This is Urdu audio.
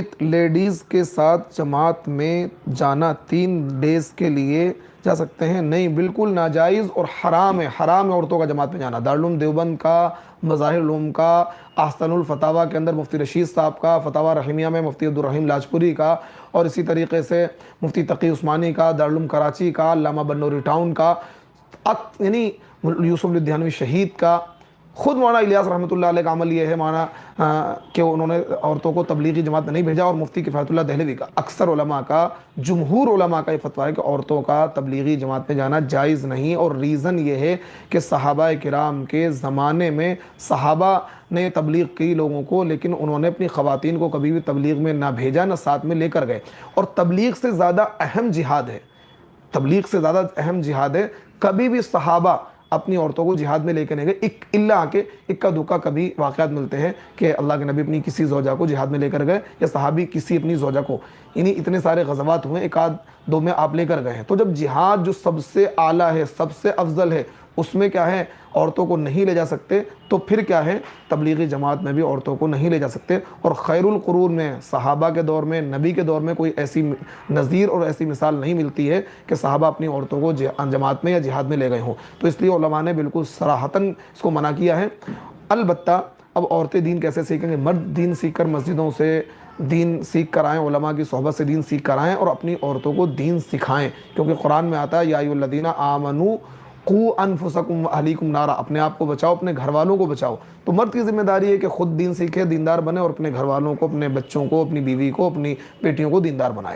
وتھ لیڈیز کے ساتھ جماعت میں جانا 3 ڈیز کے لیے جا سکتے ہیں؟ نہیں، بالکل ناجائز اور حرام ہے عورتوں کا جماعت میں جانا۔ دارالعلوم دیوبند کا، مظاہر العلوم کا، احسن الفتاویٰ کے اندر مفتی رشید صاحب کا، فتاویٰ رحیمیہ میں مفتی عبدالرحیم لاجپوری کا، اور اسی طریقے سے مفتی تقی عثمانی کا، دارالعلوم کراچی کا، علامہ بنوری ٹاؤن کا، یعنی یوسف لدھیانوی شہید کا، خود مولانا الیاس رحمۃ اللہ علیہ کا عمل یہ ہے مولانا کہ انہوں نے عورتوں کو تبلیغی جماعت میں نہیں بھیجا، اور مفتی کفایت اللہ دہلوی کا، اکثر علماء کا، جمہور علماء کا یہ فتویٰ ہے کہ عورتوں کا تبلیغی جماعت میں جانا جائز نہیں۔ اور ریزن یہ ہے کہ صحابہ کرام کے زمانے میں صحابہ نے تبلیغ کی لوگوں کو، لیکن انہوں نے اپنی خواتین کو کبھی بھی تبلیغ میں نہ بھیجا، نہ ساتھ میں لے کر گئے۔ اور تبلیغ سے زیادہ اہم جہاد ہے، کبھی بھی صحابہ اپنی عورتوں کو جہاد میں لے کے نہیں گئے، الا کہ اکا دکا کبھی واقعات ملتے ہیں کہ اللہ کے نبی اپنی کسی زوجہ کو جہاد میں لے کر گئے، یا صحابی کسی اپنی زوجہ کو، یعنی اتنے سارے غزوات ہوئے، 1-2 میں آپ لے کر گئے ہیں۔ تو جب جہاد جو سب سے اعلیٰ ہے، سب سے افضل ہے، اس میں کیا ہے عورتوں کو نہیں لے جا سکتے، تو پھر کیا ہے تبلیغی جماعت میں بھی عورتوں کو نہیں لے جا سکتے۔ اور خیر القرون میں، صحابہ کے دور میں، نبی کے دور میں کوئی ایسی نظیر اور ایسی مثال نہیں ملتی ہے کہ صحابہ اپنی عورتوں کو جماعت میں یا جہاد میں لے گئے ہوں۔ تو اس لیے علماء نے بالکل صراحتاً اس کو منع کیا ہے۔ البتہ اب عورتیں دین کیسے سیکھیں گے؟ مرد دین سیکھ کر مسجدوں سے دین سیکھ کر آئیں، علماء کی صحبت سے دین سیکھ کر آئیں، اور اپنی عورتوں کو دین سکھائیں، کیونکہ قرآن میں آتا ہے یا ایھا الذین آمنوا قوا انفسکم واہلیکم نارا، اپنے آپ کو بچاؤ، اپنے گھر والوں کو بچاؤ۔ تو مرد کی ذمہ داری ہے کہ خود دین سیکھے، دیندار بنے، اور اپنے گھر والوں کو، اپنے بچوں کو، اپنی بیوی کو، اپنی بیٹیوں کو دیندار بنائے۔